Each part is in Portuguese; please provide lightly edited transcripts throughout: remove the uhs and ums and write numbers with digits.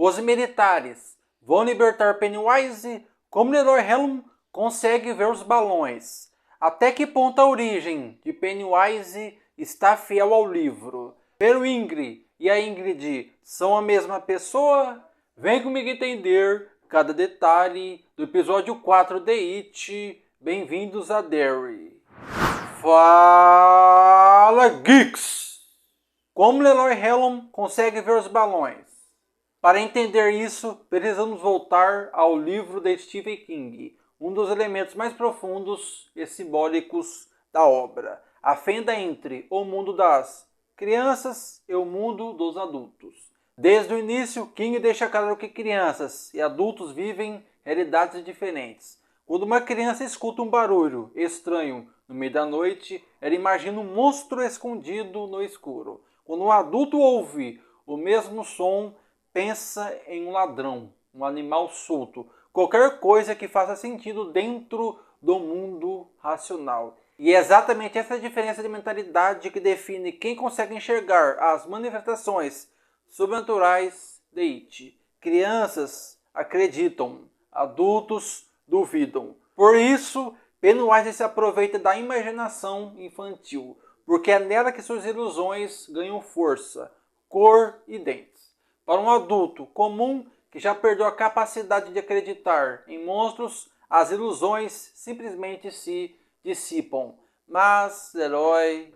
Os militares vão libertar Pennywise? Como Leroy Helm consegue ver os balões? Até que ponto a origem de Pennywise está fiel ao livro? Ingrid e a Ingrid são a mesma pessoa? Vem comigo entender cada detalhe do episódio 4 de It. Bem-vindos a Derry. Fala, Geeks! Como Leroy Helm consegue ver os balões? Para entender isso, precisamos voltar ao livro de Stephen King, um dos elementos mais profundos e simbólicos da obra, a fenda entre o mundo das crianças e o mundo dos adultos. Desde o início, King deixa claro que crianças e adultos vivem realidades diferentes. Quando uma criança escuta um barulho estranho no meio da noite, ela imagina um monstro escondido no escuro. Quando um adulto ouve o mesmo som, pensa em um ladrão, um animal solto, qualquer coisa que faça sentido dentro do mundo racional. E é exatamente essa diferença de mentalidade que define quem consegue enxergar as manifestações sobrenaturais de It. Crianças acreditam, adultos duvidam. Por isso, Pennywise se aproveita da imaginação infantil, porque é nela que suas ilusões ganham força, cor e dentes. Para um adulto comum que já perdeu a capacidade de acreditar em monstros, as ilusões simplesmente se dissipam. Mas Leroy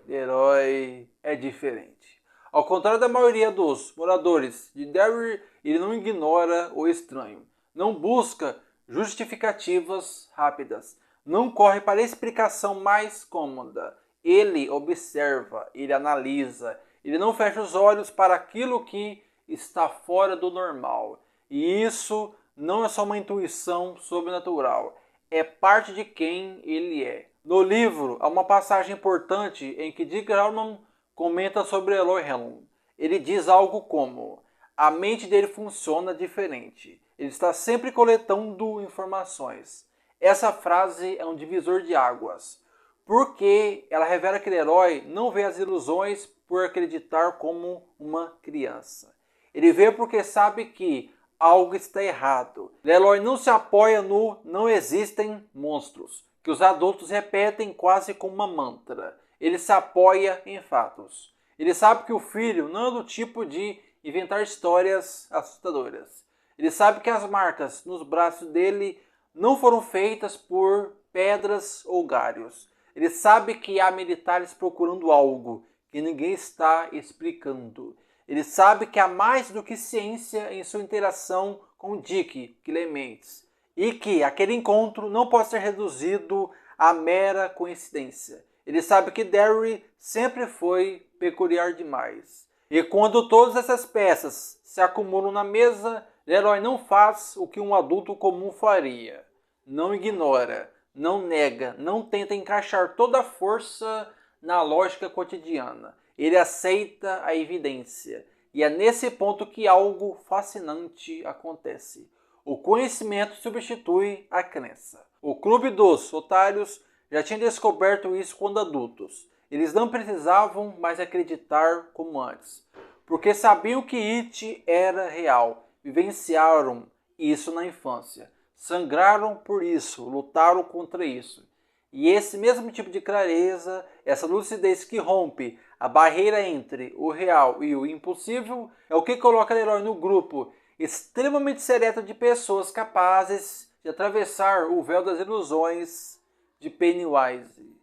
é diferente. Ao contrário da maioria dos moradores de Derry, ele não ignora o estranho. Não busca justificativas rápidas. Não corre para a explicação mais cômoda. Ele observa, ele analisa. Ele não fecha os olhos para aquilo que está fora do normal. E isso não é só uma intuição sobrenatural. É parte de quem ele é. No livro, há uma passagem importante em que Dick Grauman comenta sobre Leroy Helm. Ele diz algo como: a mente dele funciona diferente. Ele está sempre coletando informações. Essa frase é um divisor de águas, porque ela revela que Leroy não vê as ilusões por acreditar como uma criança. Ele vê porque sabe que algo está errado. Leroy não se apoia no não existem monstros, que os adultos repetem quase como uma mantra. Ele se apoia em fatos. Ele sabe que o filho não é do tipo de inventar histórias assustadoras. Ele sabe que as marcas nos braços dele não foram feitas por pedras ou galhos. Ele sabe que há militares procurando algo que ninguém está explicando. Ele sabe que há mais do que ciência em sua interação com Dick Clements. E que aquele encontro não pode ser reduzido a mera coincidência. Ele sabe que Derry sempre foi peculiar demais. E quando todas essas peças se acumulam na mesa, Leroy não faz o que um adulto comum faria. Não ignora, não nega, não tenta encaixar toda a força na lógica cotidiana. Ele aceita a evidência. E é nesse ponto que algo fascinante acontece. O conhecimento substitui a crença. O Clube dos Otários já tinha descoberto isso quando adultos. Eles não precisavam mais acreditar como antes, porque sabiam que It era real. Vivenciaram isso na infância. Sangraram por isso, lutaram contra isso. E esse mesmo tipo de clareza, essa lucidez que rompe a barreira entre o real e o impossível, é o que coloca Leroy no grupo extremamente seleto de pessoas capazes de atravessar o véu das ilusões de Pennywise.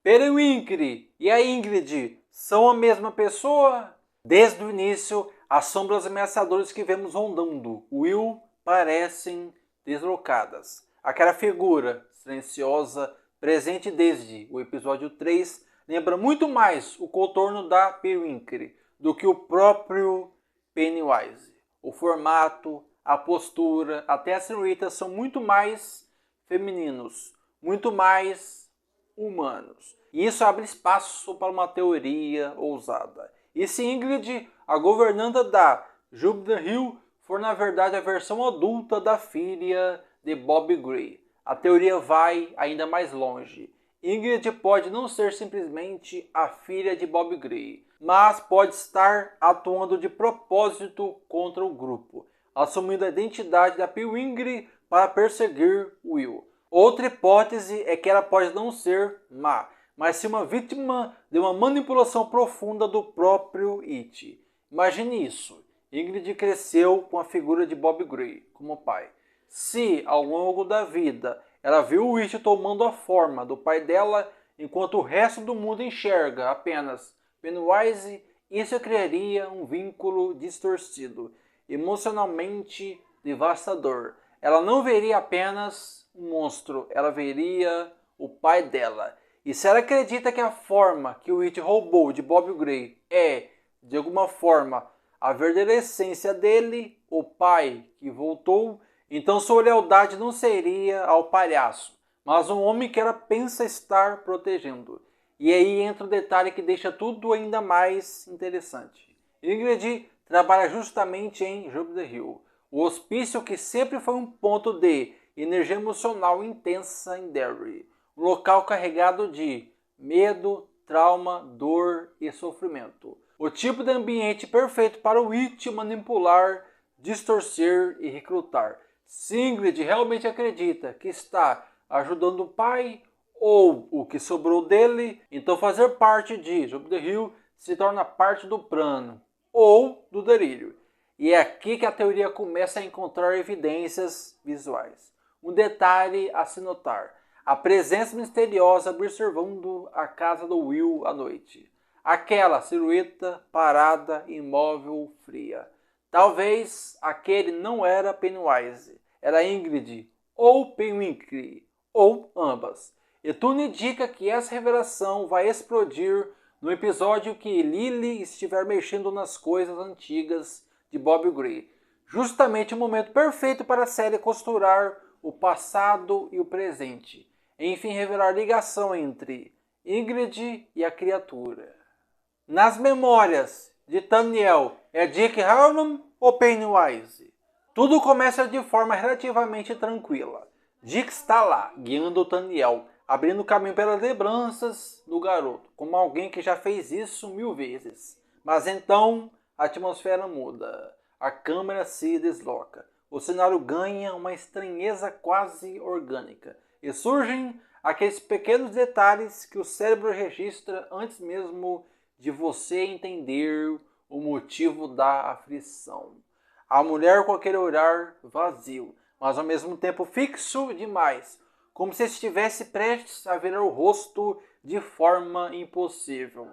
Periwinkle e a Ingrid são a mesma pessoa? Desde o início, as sombras ameaçadoras que vemos rondando Will parecem deslocadas. Aquela figura silenciosa, presente desde o episódio 3, lembra muito mais o contorno da Periwinkle do que o próprio Pennywise. O formato, a postura, até a silhueta são muito mais femininos, muito mais humanos. E isso abre espaço para uma teoria ousada. E se Ingrid, a governanta da Jubilee Hill, for na verdade a versão adulta da filha de Bob Gray, a teoria vai ainda mais longe. Ingrid pode não ser simplesmente a filha de Bob Gray, mas pode estar atuando de propósito contra o grupo. assumindo a identidade da Pewingri para perseguir Will. Outra hipótese é que ela pode não ser má, mas sim uma vítima de uma manipulação profunda do próprio It. Imagine isso. Ingrid cresceu com a figura de Bob Gray como pai. Se, ao longo da vida, ela viu o It tomando a forma do pai dela, enquanto o resto do mundo enxerga apenas Pennywise, isso criaria um vínculo distorcido, emocionalmente devastador. Ela não veria apenas um monstro, ela veria o pai dela. E se ela acredita que a forma que o It roubou de Bob Gray é, de alguma forma, a verdadeira essência dele, o pai que voltou, então sua lealdade não seria ao palhaço, mas um homem que ela pensa estar protegendo. E aí entra o detalhe que deixa tudo ainda mais interessante. Ingrid trabalha justamente em Jupiter Hill, o hospício que sempre foi um ponto de energia emocional intensa em Derry, um local carregado de medo, trauma, dor e sofrimento. O tipo de ambiente perfeito para o It manipular, distorcer e recrutar. Se Ingrid realmente acredita que está ajudando o pai ou o que sobrou dele, então fazer parte de Jupiter Hill se torna parte do plano ou do delírio. E é aqui que a teoria começa a encontrar evidências visuais. Um detalhe a se notar: a presença misteriosa observando a casa do Will à noite. Aquela silhueta parada, imóvel, fria. Talvez aquele não era Pennywise, era Ingrid, ou Pewingri, ou ambas. E tudo indica que essa revelação vai explodir no episódio que Lily estiver mexendo nas coisas antigas de Bob Gray. Justamente o momento perfeito para a série costurar o passado e o presente. Enfim, revelar ligação entre Ingrid e a criatura. Nas memórias de Daniel, é Dick Harmon ou Pennywise? Tudo começa de forma relativamente tranquila. Dick está lá, guiando Daniel, abrindo caminho pelas lembranças do garoto, como alguém que já fez isso 1000 vezes. Mas então a atmosfera muda, a câmera se desloca, o cenário ganha uma estranheza quase orgânica e surgem aqueles pequenos detalhes que o cérebro registra antes mesmo de você entender o motivo da aflição. A mulher com aquele olhar vazio, mas ao mesmo tempo fixo demais, como se estivesse prestes a ver o rosto de forma impossível.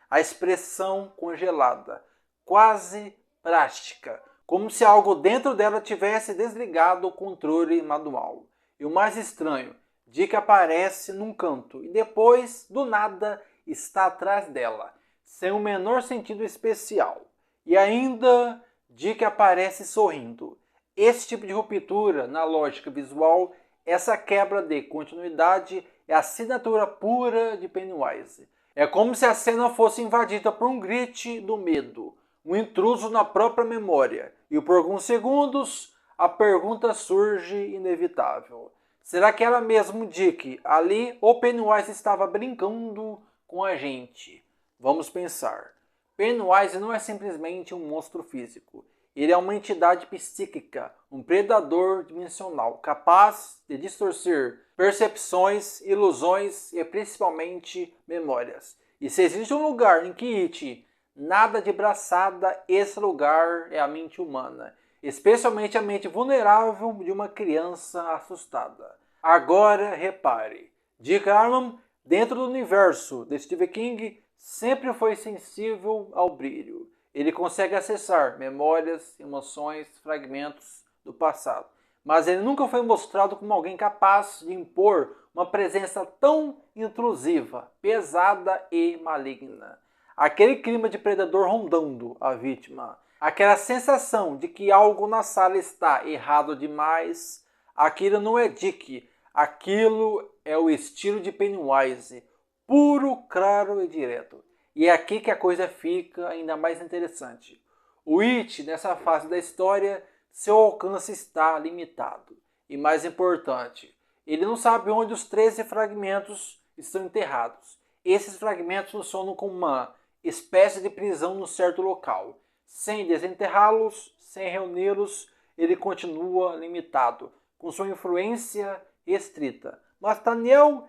A expressão congelada, quase plástica, como se algo dentro dela tivesse desligado o controle manual. E o mais estranho, Dick aparece num canto e depois, do nada, está atrás dela, sem o menor sentido especial. E ainda, Dick aparece sorrindo. Esse tipo de ruptura na lógica visual, essa quebra de continuidade, é a assinatura pura de Pennywise. É como se a cena fosse invadida por um grito do medo, um intruso na própria memória. E por alguns segundos, a pergunta surge inevitável. Será que era mesmo Dick ali ou Pennywise estava brincando com a gente? Vamos pensar. Pennywise não é simplesmente um monstro físico. Ele é uma entidade psíquica, um predador dimensional, capaz de distorcer percepções, ilusões e principalmente memórias. E se existe um lugar em que It nada de braçada, esse lugar é a mente humana, especialmente a mente vulnerável de uma criança assustada. Agora repare, Dick Harmon, dentro do universo de Stephen King, sempre foi sensível ao brilho. Ele consegue acessar memórias, emoções, fragmentos do passado. Mas ele nunca foi mostrado como alguém capaz de impor uma presença tão intrusiva, pesada e maligna. Aquele clima de predador rondando a vítima. Aquela sensação de que algo na sala está errado demais. Aquilo não é Dick. Aquilo é o estilo de Pennywise. Puro, claro e direto. E é aqui que a coisa fica ainda mais interessante. O It, nessa fase da história, seu alcance está limitado. E mais importante, ele não sabe onde os 13 fragmentos estão enterrados. Esses fragmentos funcionam como uma espécie de prisão num certo local. Sem desenterrá-los, sem reuni-los, ele continua limitado, com sua influência restrita. Mas Daniel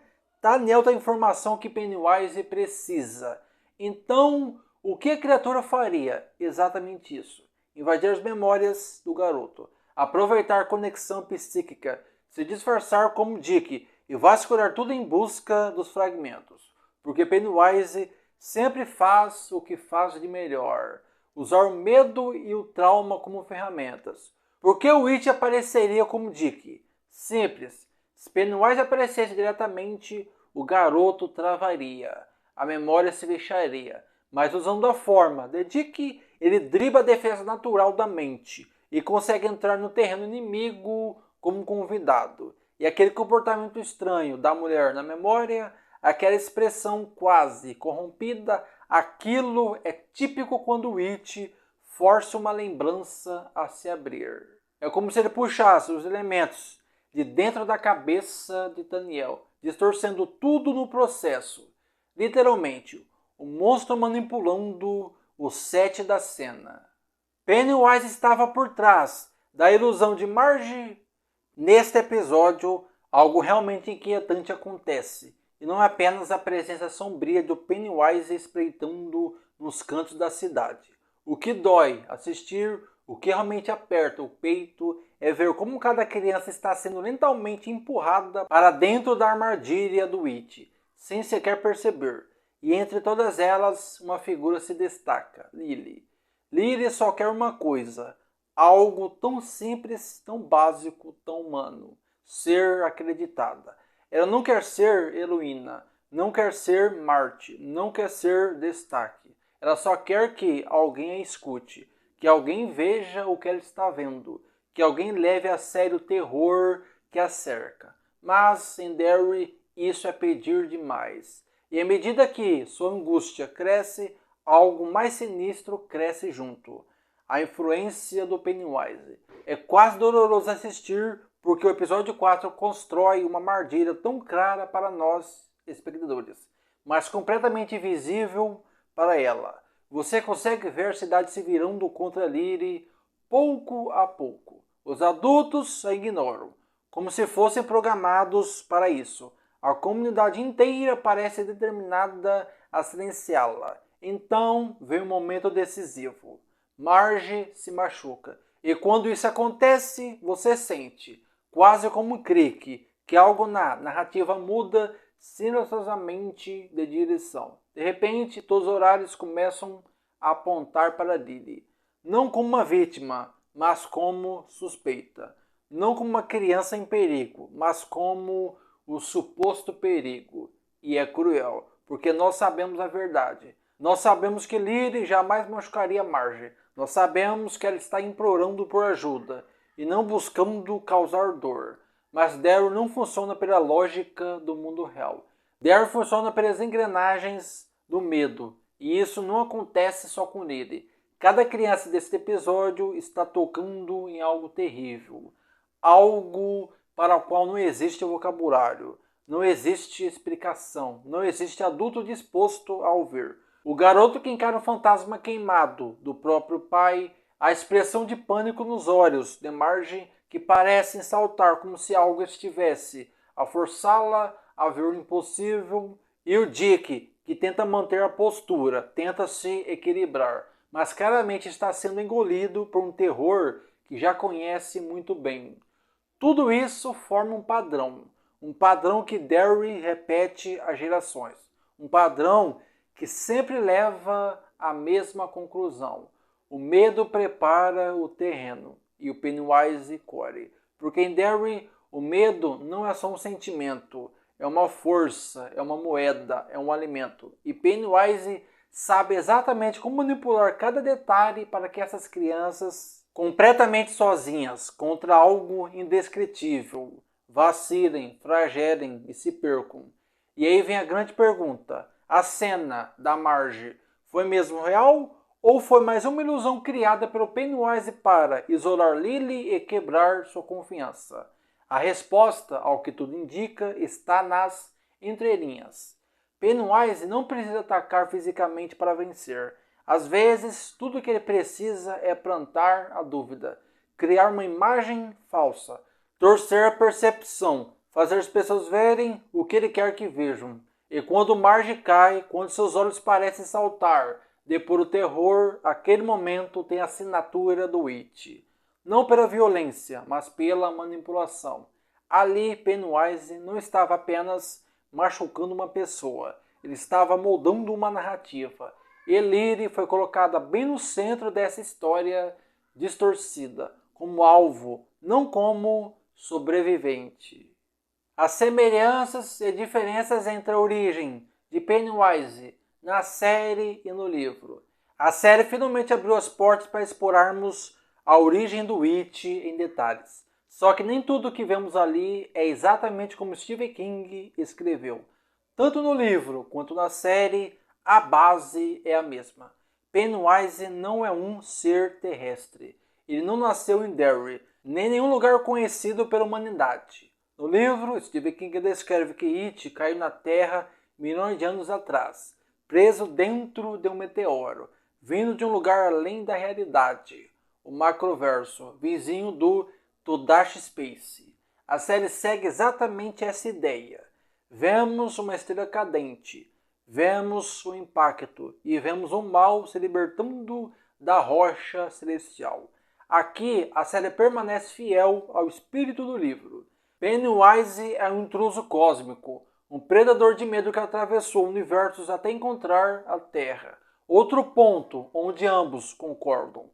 tem a informação que Pennywise precisa. Então, o que a criatura faria? Exatamente isso. Invadir as memórias do garoto. Aproveitar a conexão psíquica. Se disfarçar como Dick e vasculhar tudo em busca dos fragmentos. Porque Pennywise sempre faz o que faz de melhor. Usar o medo e o trauma como ferramentas. Por que o It apareceria como Dick? Simples. Se Pennywise aparecesse diretamente, o garoto travaria. A memória se fecharia. Mas usando a forma de Dick, ele dribla a defesa natural da mente e consegue entrar no terreno inimigo como convidado. E aquele comportamento estranho da mulher na memória, aquela expressão quase corrompida, aquilo é típico quando o It força uma lembrança a se abrir. É como se ele puxasse os elementos de dentro da cabeça de Daniel, distorcendo tudo no processo. Literalmente, o monstro manipulando o set da cena. Pennywise estava por trás da ilusão de Marge. Neste episódio, algo realmente inquietante acontece. E não é apenas a presença sombria do Pennywise espreitando nos cantos da cidade. O que dói assistir, o que realmente aperta o peito, é ver como cada criança está sendo lentamente empurrada para dentro da armadilha do It, sem sequer perceber. E entre todas elas, uma figura se destaca, Lily. Lily só quer uma coisa, algo tão simples, tão básico, tão humano. Ser acreditada. Ela não quer ser heroína, não quer ser Marte, não quer ser destaque. Ela só quer que alguém a escute, que alguém veja o que ela está vendo, que alguém leve a sério o terror que a cerca. Mas em Derry isso é pedir demais. E à medida que sua angústia cresce, algo mais sinistro cresce junto. A influência do Pennywise. É quase doloroso assistir, porque o episódio 4 constrói uma armadilha tão clara para nós, espectadores, mas completamente invisível para ela. Você consegue ver a cidade se virando contra Lily pouco a pouco. Os adultos a ignoram, como se fossem programados para isso. A comunidade inteira parece determinada a silenciá-la. Então vem um momento decisivo. Marge se machuca. E quando isso acontece, você sente, quase como um clique, que algo na narrativa muda silenciosamente de direção. De repente, todos os horários começam a apontar para Lily. Não como uma vítima, mas como suspeita. Não como uma criança em perigo, mas como o suposto perigo. E é cruel, porque nós sabemos a verdade. Nós sabemos que Lily jamais machucaria Marge. Nós sabemos que ela está implorando por ajuda e não buscando causar dor. Mas Daryl não funciona pela lógica do mundo real. Daryl funciona pelas engrenagens do medo. E isso não acontece só com Lily. Cada criança deste episódio está tocando em algo terrível. Algo para o qual não existe vocabulário. Não existe explicação. Não existe adulto disposto a ouvir. O garoto que encara um fantasma queimado do próprio pai, a expressão de pânico nos olhos de Marge que parecem saltar como se algo estivesse a forçá-la a ver o impossível, e o Dick que tenta manter a postura, tenta se equilibrar, mas claramente está sendo engolido por um terror que já conhece muito bem. Tudo isso forma um padrão que Derry repete às gerações, um padrão que sempre leva à mesma conclusão. O medo prepara o terreno e o Pennywise colhe. Porque em Derry o medo não é só um sentimento, é uma força, é uma moeda, é um alimento. E Pennywise sabe exatamente como manipular cada detalhe para que essas crianças, completamente sozinhas contra algo indescritível, vacilem, flagelem e se percam. E aí vem a grande pergunta. A cena da Marge foi mesmo real ou foi mais uma ilusão criada pelo Pennywise para isolar Lily e quebrar sua confiança? A resposta, ao que tudo indica, está nas entrelinhas. Pennywise não precisa atacar fisicamente para vencer. Às vezes, tudo que ele precisa é plantar a dúvida. criar uma imagem falsa, torcer a percepção, fazer as pessoas verem o que ele quer que vejam. E quando Marge cai, quando seus olhos parecem saltar, de puro terror, aquele momento tem a assinatura do It. Não pela violência, mas pela manipulação. Ali, Pennywise não estava apenas machucando uma pessoa, ele estava moldando uma narrativa. E Lyre foi colocada bem no centro dessa história distorcida, como alvo, não como sobrevivente. As semelhanças e diferenças entre a origem de Pennywise na série e no livro. A série finalmente abriu as portas para explorarmos a origem do It em detalhes. Só que nem tudo o que vemos ali é exatamente como Stephen King escreveu. Tanto no livro quanto na série, a base é a mesma. Pennywise não é um ser terrestre. Ele não nasceu em Derry, nem em nenhum lugar conhecido pela humanidade. No livro, Stephen King descreve que It caiu na Terra milhões de anos atrás, preso dentro de um meteoro, vindo de um lugar além da realidade, o Macroverso, vizinho do Todashi Space. A série segue exatamente essa ideia. Vemos uma estrela cadente, vemos o impacto e vemos o mal se libertando da rocha celestial. Aqui, a série permanece fiel ao espírito do livro. Pennywise é um intruso cósmico, um predador de medo que atravessou universos até encontrar a Terra. Outro ponto onde ambos concordam.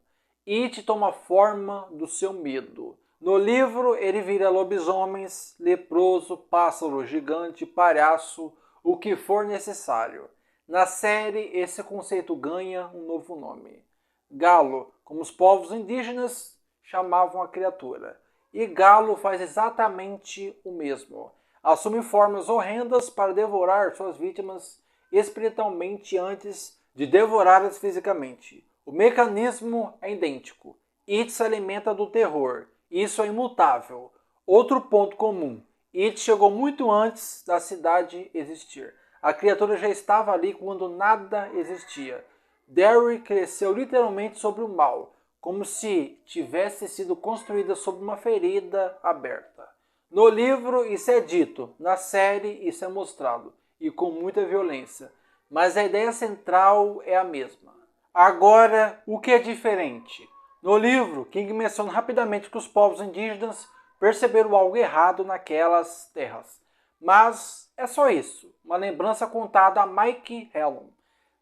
It toma forma do seu medo. No livro, ele vira lobisomens, leproso, pássaro gigante, palhaço, o que for necessário. Na série, esse conceito ganha um novo nome. Galo, como os povos indígenas chamavam a criatura. E Galo faz exatamente o mesmo. Assume formas horrendas para devorar suas vítimas espiritualmente antes de devorá-las fisicamente. O mecanismo é idêntico. It se alimenta do terror. Isso é imutável. Outro ponto comum. It chegou muito antes da cidade existir. A criatura já estava ali quando nada existia. Derry cresceu literalmente sobre o mal, como se tivesse sido construída sob uma ferida aberta. No livro isso é dito, na série isso é mostrado, e com muita violência. Mas a ideia central é a mesma. Agora, o que é diferente? No livro, King menciona rapidamente que os povos indígenas perceberam algo errado naquelas terras. Mas é só isso, uma lembrança contada a Mike Hellum.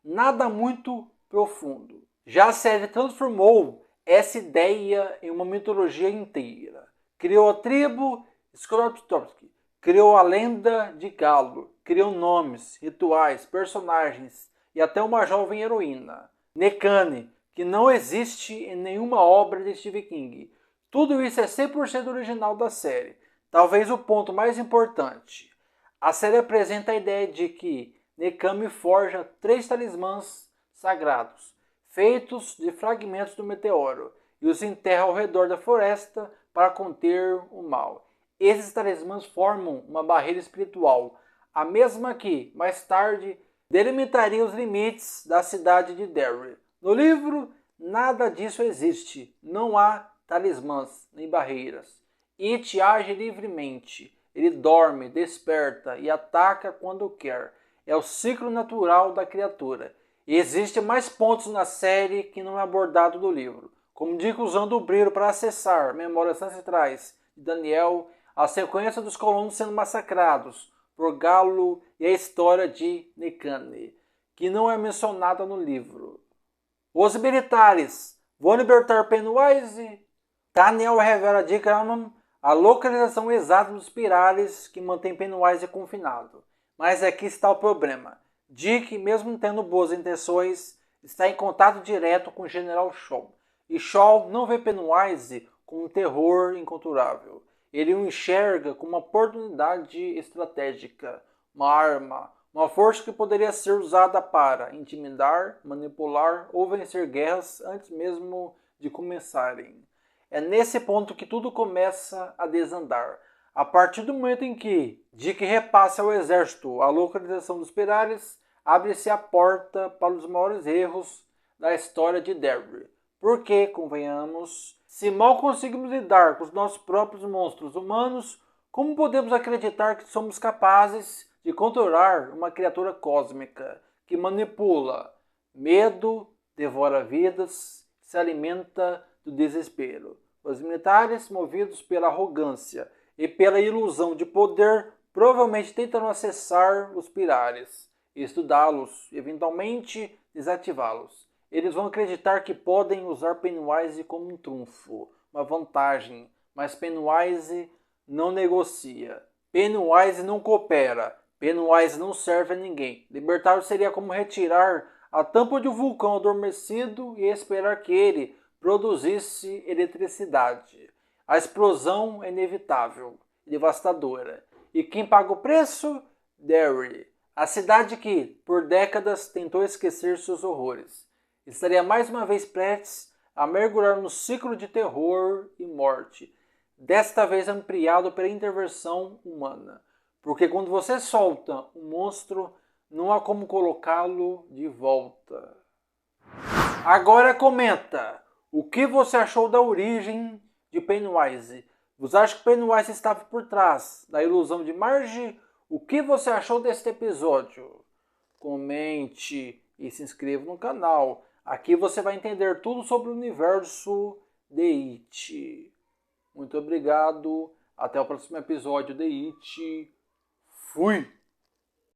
Nada muito profundo. Já a série transformou essa ideia em uma mitologia inteira. Criou a tribo Skorptowski, criou a lenda de Galo, criou nomes, rituais, personagens e até uma jovem heroína, Nekane, que não existe em nenhuma obra de Stephen King. Tudo isso é 100% original da série. Talvez o ponto mais importante. A série apresenta a ideia de que Nekame forja 3 talismãs sagrados, feitos de fragmentos do meteoro, e os enterra ao redor da floresta para conter o mal. Esses talismãs formam uma barreira espiritual, a mesma que, mais tarde, delimitaria os limites da cidade de Derry. No livro, nada disso existe. Não há talismãs nem barreiras. It age livremente. Ele dorme, desperta e ataca quando quer. É o ciclo natural da criatura. E existem mais pontos na série que não é abordado no livro. Como digo, usando o brilho para acessar memórias ancestrais de Daniel, a sequência dos colonos sendo massacrados por Galo e a história de Nekane, que não é mencionada no livro. Os militares vão libertar Pennywise? Daniel revela a Dick Graham a localização exata dos pilares que mantém Pennywise confinado. Mas aqui está o problema. Dick, mesmo tendo boas intenções, está em contato direto com o General Shaw. E Shaw não vê Pennywise como um terror incontrolável. Ele o enxerga como uma oportunidade estratégica, uma arma, uma força que poderia ser usada para intimidar, manipular ou vencer guerras antes mesmo de começarem. É nesse ponto que tudo começa a desandar. A partir do momento em que Dick repassa ao exército a localização dos pilares, abre-se a porta para os maiores erros da história de Derry. Porque, convenhamos, Se mal conseguimos lidar com os nossos próprios monstros humanos, como podemos acreditar que somos capazes de controlar uma criatura cósmica que manipula medo, devora vidas, se alimenta do desespero? Os militares, movidos pela arrogância e pela ilusão de poder, provavelmente tentarão acessar os pilares, estudá-los e eventualmente desativá-los. Eles vão acreditar que podem usar Pennywise como um trunfo, uma vantagem, mas Pennywise não negocia. Pennywise não coopera. Pennywise não serve a ninguém. Libertá-lo seria como retirar a tampa de um vulcão adormecido e esperar que ele produzisse eletricidade. A explosão é inevitável, devastadora. E quem paga o preço? Derry, a cidade que, por décadas, tentou esquecer seus horrores. Estaria mais uma vez prestes a mergulhar no ciclo de terror e morte, desta vez ampliado pela intervenção humana. Porque quando você solta um monstro, não há como colocá-lo de volta. Agora comenta, o que você achou da origem de Pennywise? Você acha que Pennywise estava por trás da ilusão de Marge? O que você achou deste episódio? Comente e se inscreva no canal. Aqui você vai entender tudo sobre o universo de It. Muito obrigado. Até o próximo episódio de It. Fui!